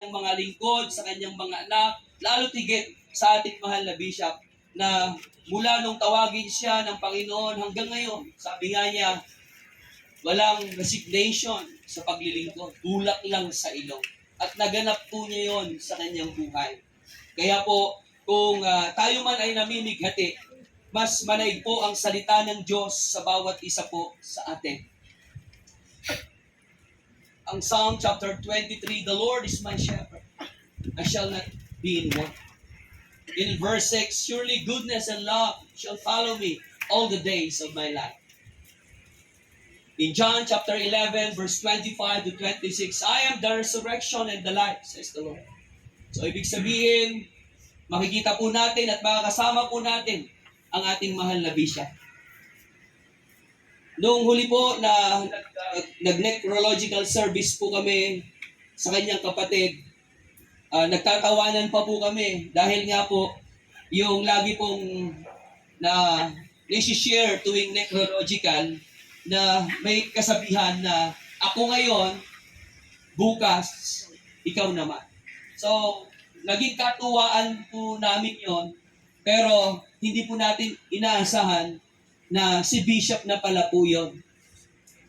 mga lingkod, sa kanyang mga anak, lalo tigit sa ating mahal na bishop na mula nung tawagin siya ng Panginoon hanggang ngayon, sabi nga niya, walang resignation sa paglilingkod, tulak lang sa ilong. At naganap po niya yon sa kanyang buhay. Kaya po, kung tayo man ay namimighati, mas manaig po ang salita ng Diyos sa bawat isa po sa atin. Ang Psalm chapter 23, the Lord is my shepherd. I shall not be in want. In verse 6, surely goodness and love shall follow me all the days of my life. In John chapter 11, verse 25 to 26, I am the resurrection and the life, says the Lord. So ibig sabihin, makikita po natin at makakasama po natin ang ating mahal na bishop. Noong huli po na nag-necrological service po kami sa kanyang kapatid, nagtatawanan pa po kami dahil nga po yung lagi pong na i-share tuwing necrological na may kasabihan na ako ngayon, bukas, ikaw naman. So, naging katuwaan po namin yon, pero hindi po natin inaasahan na si Bishop na pala po yun.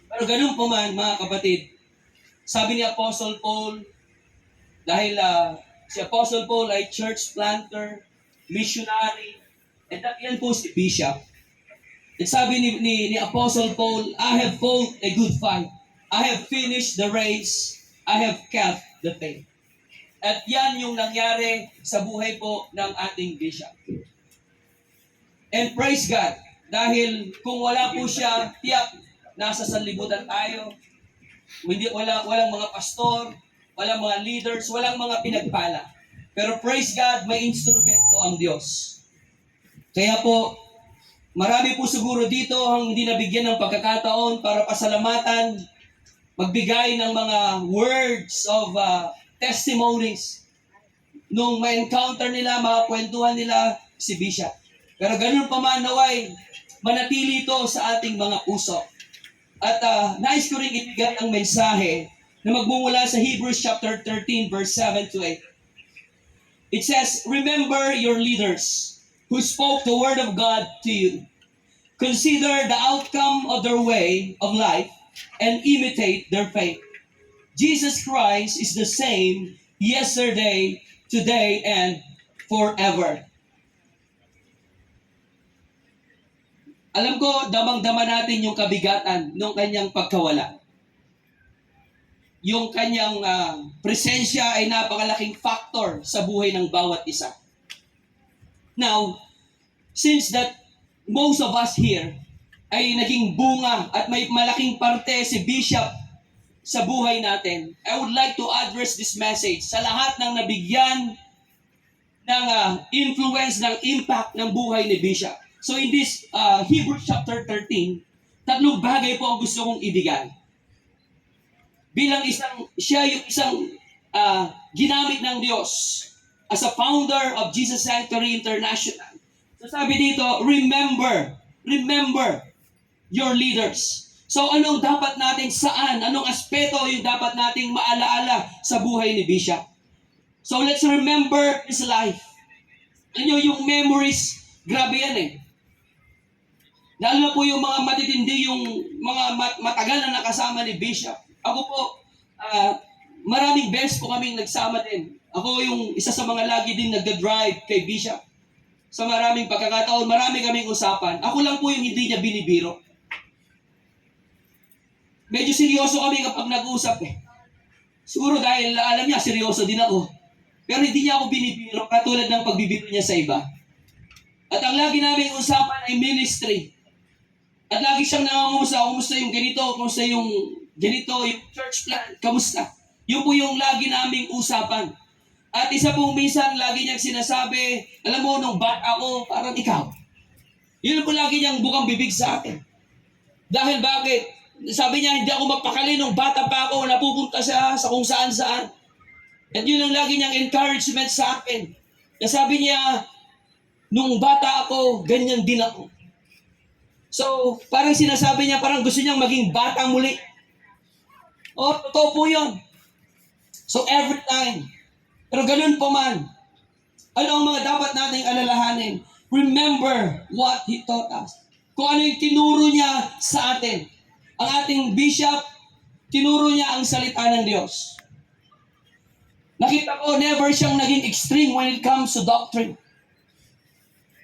Pero ganun po man, mga kapatid, sabi ni Apostle Paul, dahil si Apostle Paul ay church planter, missionary, at yan po si Bishop. At sabi ni Apostle Paul, I have fought a good fight. I have finished the race. I have kept the faith. At yan yung nangyari sa buhay po ng ating Bishop. And praise God, dahil kung wala po siya, tiyak, nasa sanlibutan tayo. Walang mga pastor, walang mga leaders, walang mga pinagpala. Pero praise God, may instrumento ang Diyos. Kaya po, marami po siguro dito ang hindi nabigyan ng pagkakataon para pasalamatan, magbigay ng mga words of testimonies nung ma-encounter nila, makakwentuhan nila si Bishop. Pero ganun pa man, naway, manatili ito sa ating mga puso. At nais ko rin ibigay ang mensahe na magmumula sa Hebrews chapter 13, verse 7 to 8. It says, remember your leaders who spoke the word of God to you. Consider the outcome of their way of life and imitate their faith. Jesus Christ is the same yesterday, today, and forever. Alam ko, damang-dama natin yung kabigatan ng kanyang pagkawala. Yung kanyang presensya ay napakalaking factor sa buhay ng bawat isa. Now, since that most of us here ay naging bunga at may malaking parte si Bishop sa buhay natin, I would like to address this message sa lahat ng nabigyan ng influence, ng impact ng buhay ni Bishop. So in this Hebrews chapter 13, tatlong bagay po ang gusto kong ibigay. Bilang siya yung isang ginamit ng Diyos as a founder of Jesus Sanctuary International. So sabi dito, remember your leaders. So anong dapat natin anong aspeto yung dapat nating maalaala sa buhay ni Bishop? So let's remember his life. Yung memories, grabe yan eh. Lalo na po yung mga matitindi, yung mga matagal na nakasama ni Bishop. Ako po, maraming beses po kaming nagsama din. Ako yung isa sa mga lagi din nagda-drive kay Bishop. Sa maraming pagkakataon, marami kaming usapan. Ako lang po yung hindi niya binibiro. Medyo seryoso kami kapag nag-uusap eh. Siguro dahil alam niya, seryoso din ako. Pero hindi niya ako binibiro katulad ng pagbibiro niya sa iba. At ang lagi namin usapan ay ministry. At lagi siyang nangangamusta, kumusta yung ganito, kumusta yung ganito, yung church plan, kamusta? Yun po yung lagi naming usapan. At isa pong minsan, lagi niyang sinasabi, alam mo, nung bata ako, parang ikaw. Yun po lagi niyang bukang bibig sa akin. Dahil bakit? Sabi niya, hindi ako mapakali nung bata pa ako, napupunta siya sa kung saan-saan. At yun ang lagi niyang encouragement sa akin. Sabi niya, nung bata ako, ganyan din ako. So, parang sinasabi niya, parang gusto niyang maging bata muli. Totoo po yun. So, every time Pero ganun pa man, ano ang mga dapat nating alalahanin? Remember what He taught us. Kung ano yung tinuro niya sa atin. Ang ating bishop, tinuro niya ang salita ng Diyos. Nakita ko, never siyang naging extreme when it comes to doctrine.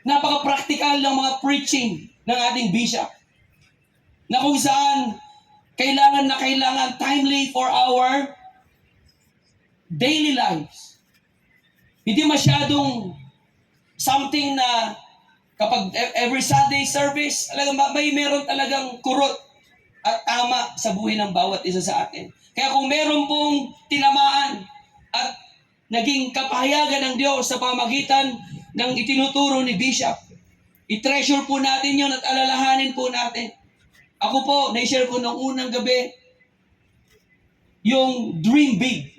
Napaka-practical ng mga preaching ng ating bishop. Na kung saan, kailangan na kailangan timely for our daily lives. Hindi masyadong something na kapag every Sunday service, may meron talagang kurot at tama sa buhay ng bawat isa sa atin. Kaya kung meron pong tinamaan at naging kapahayagan ng Diyos sa pamagitan ng itinuturo ni Bishop, i-treasure po natin yon at alalahanin po natin. Ako po, na-share ko nung unang gabi, yung dream big.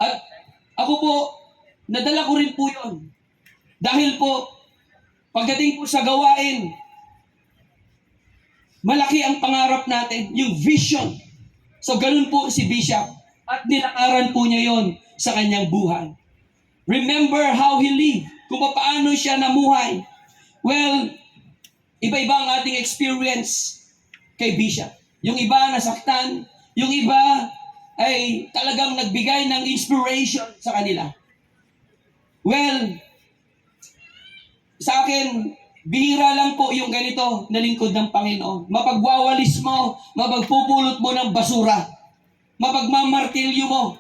At ako po, nadala ko rin po yun. Dahil po, pagdating po sa gawain, malaki ang pangarap natin, yung vision. So, ganun po si Bishop. At nilakaran po niya yon sa kanyang buhay. Remember how he lived, kung paano siya namuhay. Well, iba-iba ang ating experience kay Bishop. Yung iba nasaktan, yung iba ay talagang nagbigay ng inspiration sa kanila. Well, sa akin, bihira lang po yung ganito na lingkod ng Panginoon. Mapagwawalis mo, mapagpupulot mo ng basura, mapagmamartilyo mo.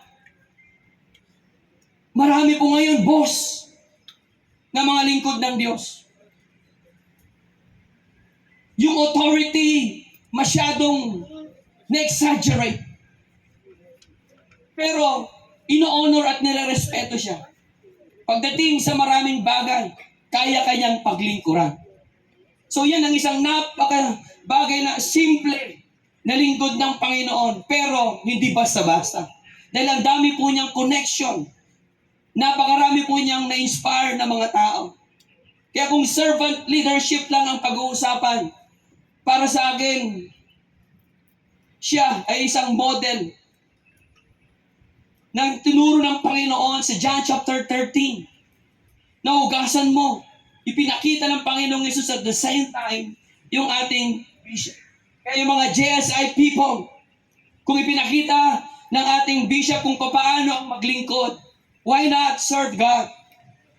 Marami po ngayon, boss, na mga lingkod ng Diyos. Yung authority, masyadong na-exaggerate. Pero, ino-honor at nire-respeto siya. Pagdating sa maraming bagay, kaya kanyang paglingkuran. So yan ang isang napaka-bagay na simple na lingkod ng Panginoon. Pero, hindi basta-basta. Dahil ang dami po niyang connection. Napakarami po niyang na-inspire na mga tao. Kaya kung servant leadership lang ang pag-uusapan, para sa akin, siya ay isang model ng tinuro ng Panginoon sa John chapter 13. Nahugasan mo. Ipinakita ng Panginoong Yesus at the same time yung ating bishop. Kaya yung mga JSI people, kung ipinakita ng ating bishop kung paano ang maglingkod, why not serve God?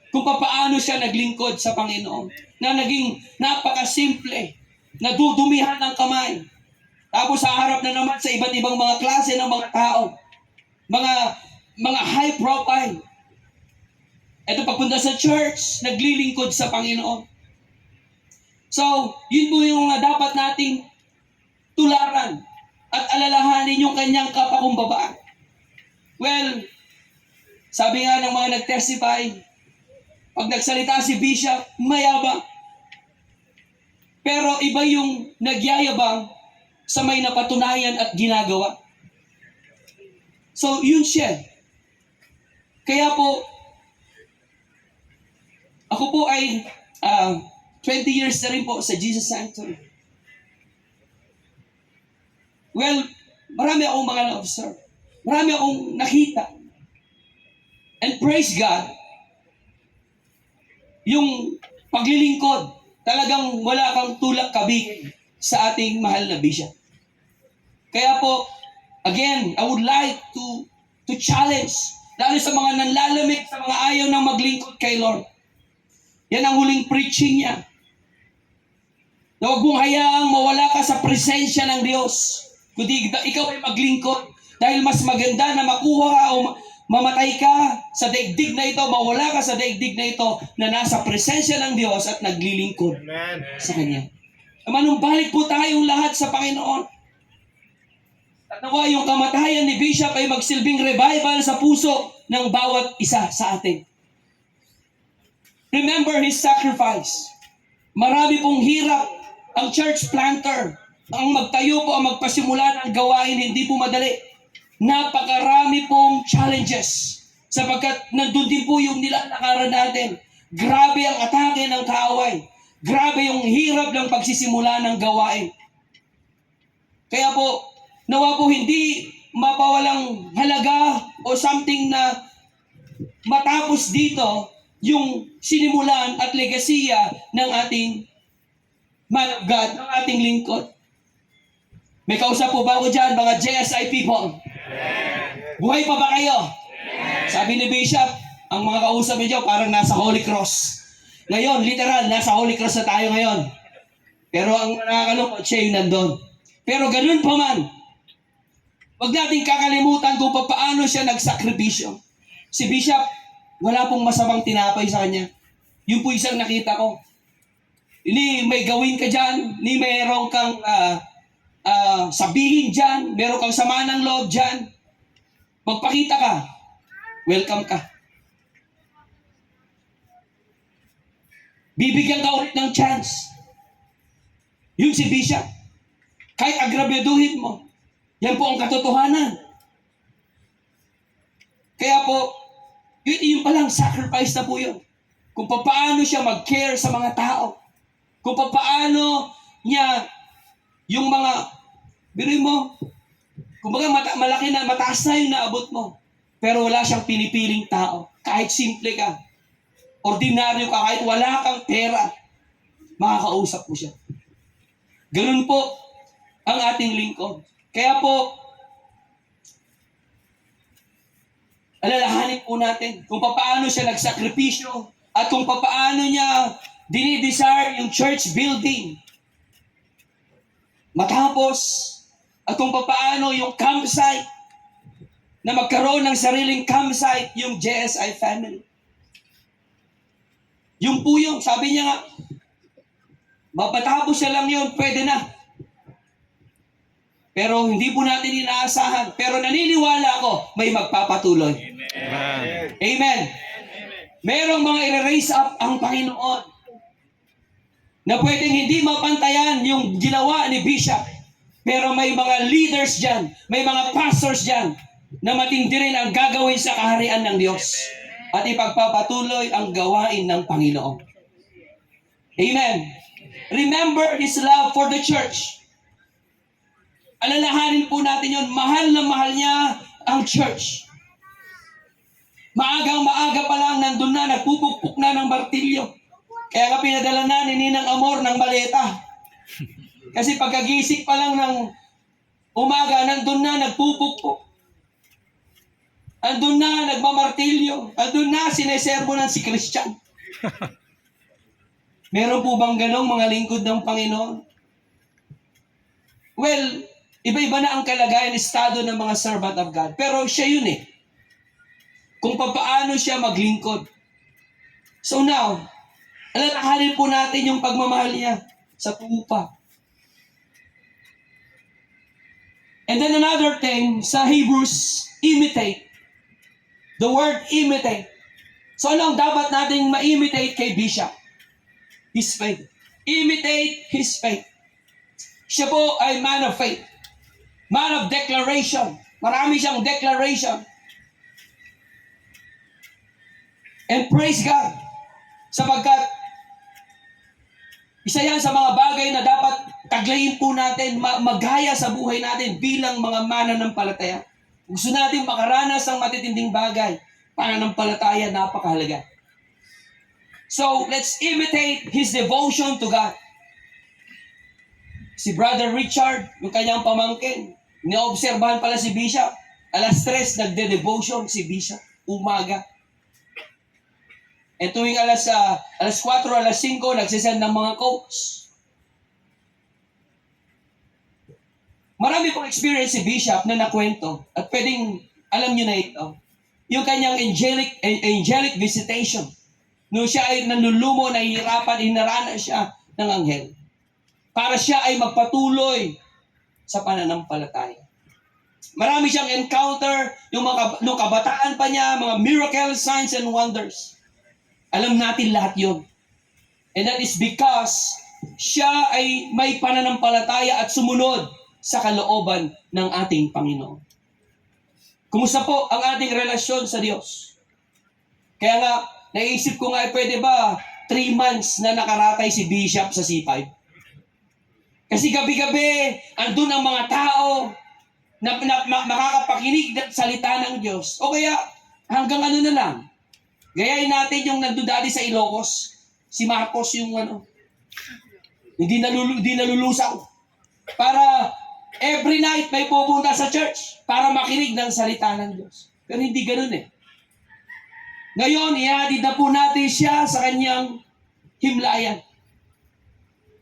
Kung paano siya naglingkod sa Panginoon, na naging napakasimple, nadudumihan ng kamay. Tapos sa harap na naman sa iba't ibang mga klase ng mga tao, mga high profile. Ito pagpunta sa church, naglilingkod sa Panginoon. So, yun po yung dapat nating tularan at alalahanin yung kanyang kapakumbabaan. Well, sabi nga ng mga nag-testify, pag nagsalita si Bishop, mayabang. Pero iba yung nagyayabang sa may napatunayan at ginagawa. So, yun siya. Kaya po, ako po ay 20 years na rin po sa Jesus Sanctuary. Well, marami akong mga na-observe. Marami akong nakita. And praise God, yung paglilingkod, talagang wala kang tulak kabig sa ating mahal na bishop. Kaya po, again, I would like to challenge, lalo sa mga nanlalamig, sa mga ayaw na maglingkod kay Lord. Yan ang huling preaching niya. Na huwag mong hayaang mawala ka sa presensya ng Diyos. Kundi ikaw ay maglingkod. Dahil mas maganda na makuha ka o mamatay ka sa daigdig na ito, mawala ka sa daigdig na ito na nasa presensya ng Diyos at naglilingkod sa Kanya. Manumbalik po tayong lahat sa Panginoon. At nawa yung kamatayan ni Bishop ay magsilbing revival sa puso ng bawat isa sa atin. Remember his sacrifice. Marami pong hirap ang church planter. Ang magtayo po, ang magpasimula ng gawain, hindi po madali. Napakarami pong challenges sapagkat nandun din po yung nilalakaran natin. Grabe ang atake ng kaaway. Grabe yung hirap ng pagsisimula ng gawain. Kaya po, nawa po hindi mapawalang halaga o something na matapos dito yung sinimulan at legasiya ng ating man of God, ng ating lingkod. May kausap po ba ako dyan, mga JSI people? Buhay pa ba kayo? Sabi ni Bishop, ang mga kausap niyo parang nasa Holy Cross. Ngayon, literal, nasa Holy Cross na tayo ngayon. Pero ang nakakalungkot, siya yung nandun. Pero ganun pa man, wag natin kakalimutan kung paano siya nagsakripisyo. Si Bishop, wala pong masamang tinapay sa kanya. Yun po isang nakita ko. Ni may gawin ka dyan, ni mayroong kang sabihin dyan, meron kang sama ng loob dyan. Magpakita ka, welcome ka. Bibigyan ka ulit ng chance. Yun si Bishop. Kahit agrabyatuhin mo, yan po ang katotohanan. Kaya po, yun palang sacrifice na po yun. Kung paano siya mag-care sa mga tao. Kung paano niya yung mga, biruin mo, kumbaga malaki na, mataas na yung naabot mo. Pero wala siyang pinipiling tao. Kahit simple ka, ordinaryo ka, kahit wala kang pera, makakausap mo siya. Ganun po ang ating lingkod. Kaya po, alalahanin po natin kung paano siya nagsakripisyo at kung paano niya dinidesire yung church building. Matapos, at kung paano yung campsite, na magkaroon ng sariling campsite yung JSI family. Yung po yung, sabi niya nga, mapatapos siya lang yun, pwede na. Pero hindi po natin inaasahan. Pero naniniwala ako, may magpapatuloy. Amen. Amen. Merong mga i-raise up ang Panginoon na pwedeng hindi mapantayan yung ginawa ni Bishop. Pero may mga leaders dyan, may mga pastors dyan, na matindi rin ang gagawin sa kaharian ng Diyos. At ipagpapatuloy ang gawain ng Panginoon. Amen. Remember His love for the church. Alalahanin po natin yun. Mahal na mahal niya ang church. Maagang-maaga pa lang nandun na, nagpupukpuk na ng martilyo. Kaya nga pinadala na ni Ninang Amor ng baleta. Kasi pagkagising pa lang ng umaga, nandun na, nagpupukpuk. Andun na, nagmamartilyo. Andun na, sineserbo ng si Christian. Meron po bang ganong mga lingkod ng Panginoon? Well, iba-iba na ang kalagayan, estado ng mga servant of God. Pero siya yun eh. Kung paano siya maglingkod. So now, alalahanin po natin yung pagmamahal niya sa tupa. And then another thing, sa Hebrews, imitate. The word imitate. So ano ang dapat nating ma-imitate kay Bishop? His faith. Imitate His faith. Siya po ay man of faith. Man of declaration. Marami siyang declaration. And praise God. Sapagkat isa yan sa mga bagay na dapat taglayin po natin, magaya sa buhay natin bilang mga mananampalataya. Gusto natin makaranas ng matitinding bagay. Pananampalataya, napakahalaga. So, let's imitate his devotion to God. Si Brother Richard, yung kanyang pamangkin, niobserbahan pala si Bishop. Alas 3, nagde-devotion si Bishop. Umaga. E tuwing alas 4, alas 5, nagsisend ng mga quotes. Marami pong experience si Bishop na nakwento at pwedeng alam nyo na ito. Yung kanyang angelic visitation. Nung siya ay nanlulumo, nahihirapan, hinarana siya ng anghel. Para siya ay magpatuloy sa pananampalataya. Marami siyang encounter, nung kabataan pa niya, mga miracles, signs, and wonders. Alam natin lahat yun. And that is because siya ay may pananampalataya at sumunod sa kalooban ng ating Panginoon. Kumusta po ang ating relasyon sa Diyos? Kaya nga, naisip ko nga, pwede ba 3 months na nakaratay si Bishop sa C5? Kasi gabi-gabi, andun ang mga tao makakapakinig ng salita ng Diyos. O kaya hanggang ano na lang. Gayahin natin yung nandudali sa Ilocos. Si Marcos yung hindi nalulusaw. Para every night may pupunta sa church para makinig ng salita ng Diyos. Pero hindi ganun eh. Ngayon, ihatid na po natin siya sa kanyang himlayan.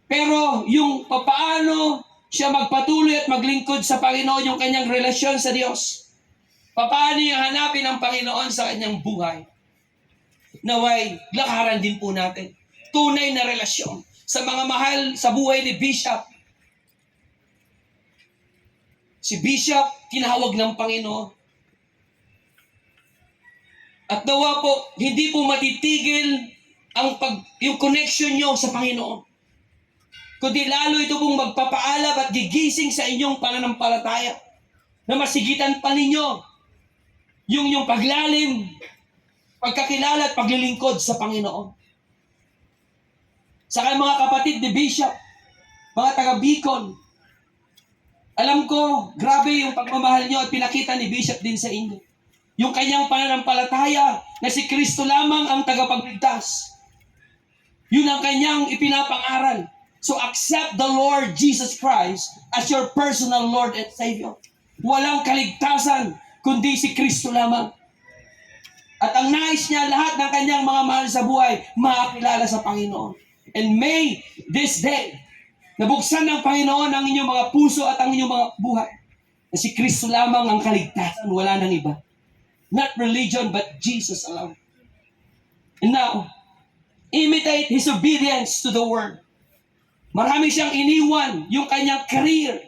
Pero yung papaano siya magpatuloy at maglingkod sa Panginoon, yung kanyang relasyon sa Diyos, papaano niya hanapin ang Panginoon sa kanyang buhay, naway lakaran din po natin. Tunay na relasyon sa mga mahal sa buhay ni Bishop. Si Bishop, tinawag ng Panginoon. At nawa po, hindi po matitigil yung connection nyo sa Panginoon. Kundi lalo ito pong magpapaalab at gigising sa inyong pananampalataya na masigitan pa ninyo yung paglalim, pagkakilala at paglilingkod sa Panginoon. Sa kayong mga kapatid ni Bishop, mga taga-Bicol, alam ko, grabe yung pagmamahal nyo at pinakita ni Bishop din sa inyo. Yung kanyang pananampalataya na si Kristo lamang ang tagapagligtas. Yun ang kanyang ipinapangaral. So accept the Lord Jesus Christ as your personal Lord and Savior. Walang kaligtasan kundi si Kristo lamang. At ang nais niya, lahat ng kanyang mga mahal sa buhay, makakilala sa Panginoon. And may this day, nabuksan ng Panginoon ang inyong mga puso at ang inyong mga buhay. Na si Kristo lamang ang kaligtasan, wala nang iba. Not religion, but Jesus alone. And now, imitate His obedience to the Word. Marami siyang iniwan, yung kanyang career.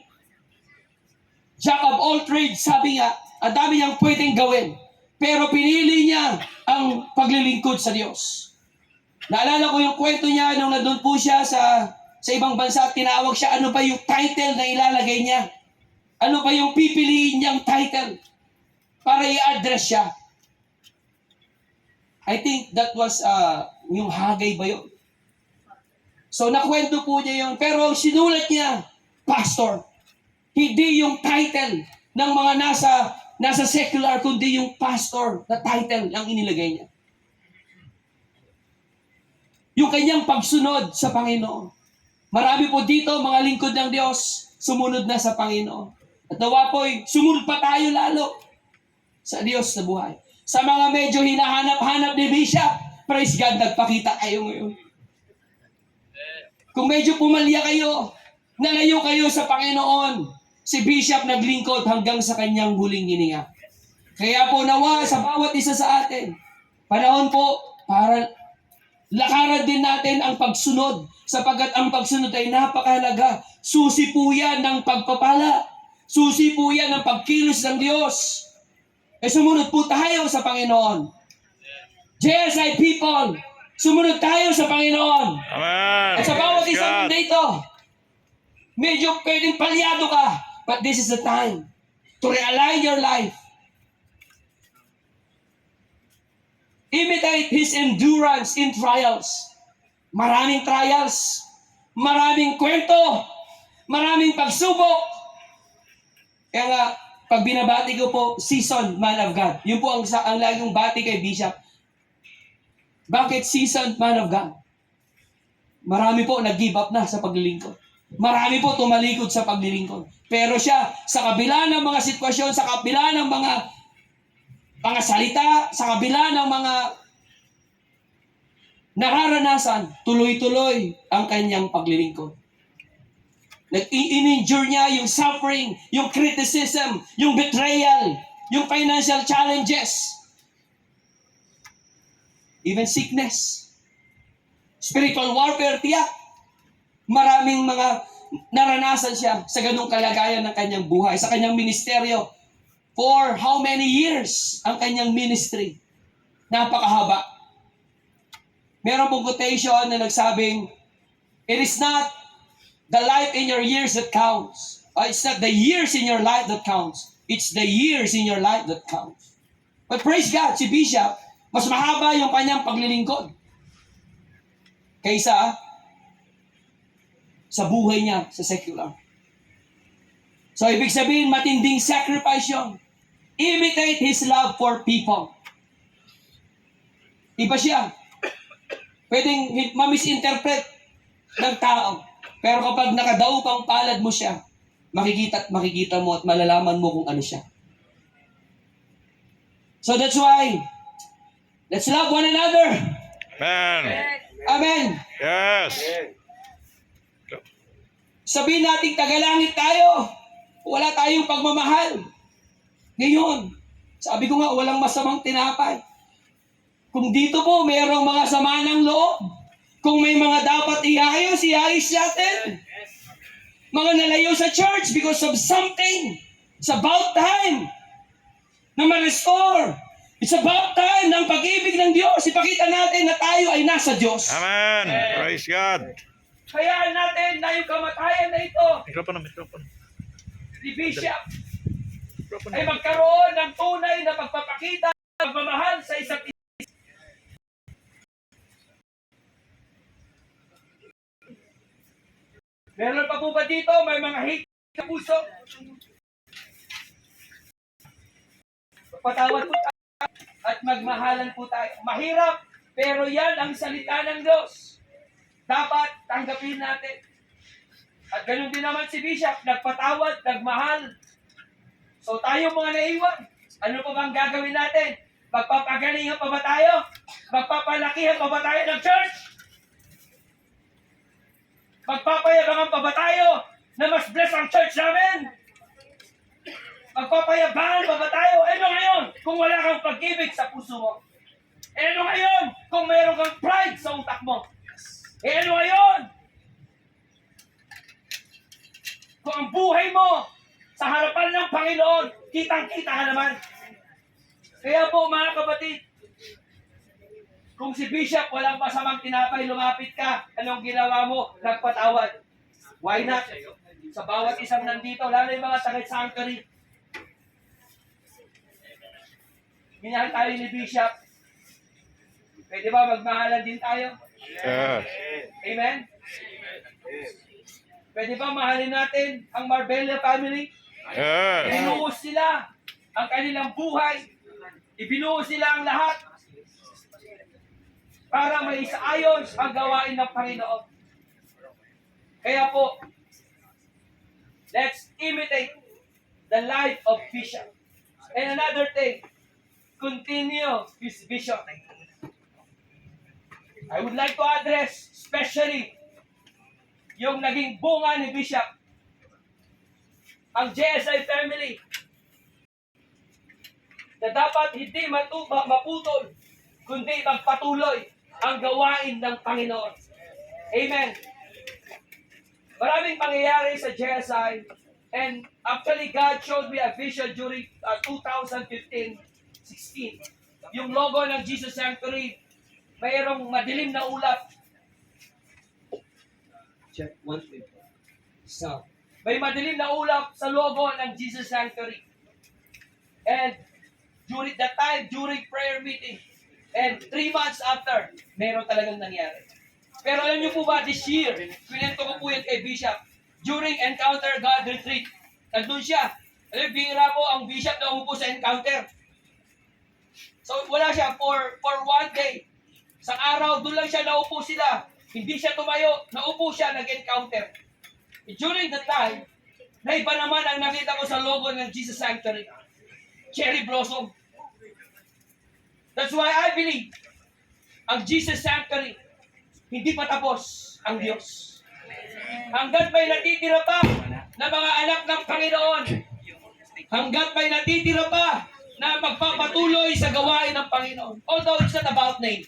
Jack of all trades, sabi nga, ang dami niyang pwedeng gawin. Pero pinili niya ang paglilingkod sa Diyos. Naalala ko yung kwento niya nung nandun po siya sa ibang bansa at tinawag siya, ano ba yung title na ilalagay niya? Ano ba yung pipiliin niyang title para i-address siya? I think that was yung Hagay ba yun? So nakwento po niya yun. Pero sinulat niya, pastor. Hindi yung title ng mga nasa secular, kundi yung pastor na title ang inilagay niya. Yung kanyang pagsunod sa Panginoon. Marami po dito, mga lingkod ng Diyos, sumunod na sa Panginoon. At nawa po'y sumunod pa tayo lalo sa Diyos na buhay. Sa mga medyo hinahanap-hanap ni Bishop, praise God, nagpakita kayo ngayon. Kung medyo pumalya kayo, nalayo kayo sa Panginoon, si Bishop naglingkod hanggang sa kanyang huling hininga. Kaya po nawa sa bawat isa sa atin, panahon po para lakaran din natin ang pagsunod, sapagkat ang pagsunod ay napakahalaga. Susi po yan ng pagpapala. Susi po yan ng pagkilos ng Diyos. Sumunod po tayo sa Panginoon. JSI people, sumunod tayo sa Panginoon. Amen. At sa bawat Praise isang God. dito, medyo pwedeng palyado ka, but this is the time to realign your life. Imitate His endurance in trials. Maraming trials, maraming kwento, maraming pagsubok. Kaya nga, pag binabati ko po, seasoned man of God. Yun po ang laging bati kay Bishop. Bakit seasoned man of God? Marami po nag-give up na sa paglilingkod. Marami po tumalikod sa paglilingkod. Pero siya, sa kabila ng mga sitwasyon, sa kabila ng mga salita, sa kabila ng mga nararanasan, tuloy-tuloy ang kanyang paglilingkod. In-endure niya yung suffering, yung criticism, yung betrayal, yung financial challenges, even sickness, spiritual warfare, tiyak. Maraming mga naranasan siya sa ganung kalagayan ng kanyang buhay, sa kanyang ministeryo. For how many years ang kanyang ministry? Napakahaba. Meron pong quotation na nagsabing, it is not the life in your years that counts. It's not the years in your life that counts. It's the years in your life that counts. But praise God, si Bishop, mas mahaba yung kanyang paglilingkod kaysa sa buhay niya sa secular. So, ibig sabihin, matinding sacrifice yun. Imitate His love for people. Iba siya. Pwedeng ma-misinterpret ng tao. Pero kapag nakadaupang palad mo siya, makikita at makikita mo at malalaman mo kung ano siya. So that's why, let's love one another. Amen. Amen. Yes. Sabihin natin tagalangit tayo. Wala tayong pagmamahal. Ngayon, sabi ko nga, walang masamang tinapay. Kung dito po, mayroong mga sama ng loob. Kung may mga dapat iayos natin. Mga nalayo sa church because of something. It's about time na ma-restore. It's about time ng pag-ibig ng Diyos. Ipakita natin na tayo ay nasa Diyos. Amen. Praise God. Hayaan natin na yung kamatayan na ito Mikropono. ni Bishop Mikropono. ay magkaroon ng tunay na pagpapakita ng pagmamahal sa isa't isa. Meron pa po ba dito? May mga hate sa puso? Patawad po tayo at magmahalan po tayo. Mahirap, pero yan ang salita ng Diyos. Dapat tanggapin natin. At ganun din naman si Bishop, nagpatawad, nagmahal. So tayo mga naiwan, ano pa bang gagawin natin? Magpapagalingan pa ba tayo? Magpapalakihan pa ba tayo ng church? Magpapayabangan pa ba tayo na mas bless ang church namin? Magpapayabangan pa ba tayo? Ano ngayon kung wala kang pag-ibig sa puso mo? Ano ngayon kung mayroon kang pride sa utak mo? Ano ngayon kung ang buhay mo sa harapan ng Panginoon, kitang-kita ka naman? Kaya po mga kapatid, kung si Bishop walang masamang tinapay, lumapit ka, anong ginawa mo? Nagpatawad. Why not? Sa bawat isang nandito, lalo yung mga taga-sanctuary. Minahal tayo ni Bishop. Pwede ba magmahalan din tayo? Yes. Amen? Pwede ba mahalin natin ang Marbella family? Yes. Ibinuhos sila ang kanilang buhay. Ibinuhos sila ang lahat para may isaayos ang gawain ng Panginoon. Kaya po, let's imitate the life of Bishop. And another thing, continue his vision. I would like to address especially yung naging bunga ni Bishop, ang JSI family, na dapat hindi maputol, kundi magpatuloy ang gawain ng Panginoon. Amen. Maraming pangyayari sa JSI, and actually God showed me a vision during 2015-16. Yung logo ng Jesus Sanctuary, mayroong madilim na ulap. Check, 1 minute. So, may madilim na ulap sa logo ng Jesus Sanctuary. And during that time, during prayer meeting, and 3 months after, meron talagang nangyari. Pero alam niyo po ba, this year, pinento ko po yan kay Bishop, during Encounter God Retreat, nandun siya. Alam, bihira po ang Bishop na umupo sa Encounter. So, wala siya for 1 day. Sa araw, doon lang siya naupo sila. Hindi siya tumayo, naupo siya, nag-encounter. During that time, naiba naman ang nakita ko sa logo ng Jesus Sanctuary. Cherry blossom. That's why I believe, ang Jesus Sanctuary, hindi pa tapos ang Diyos. Hanggat may natitira pa na mga anak ng Panginoon, hanggat may natitira pa na magpapatuloy sa gawain ng Panginoon. Although it's not about name.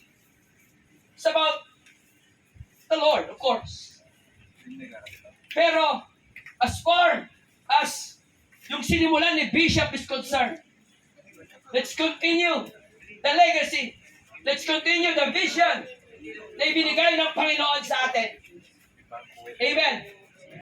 It's about the Lord, of course. Pero, as far as yung sinimulan ni Bishop is concerned, let's continue the legacy. Let's continue the vision na ibinigay ng Panginoon sa atin. Amen.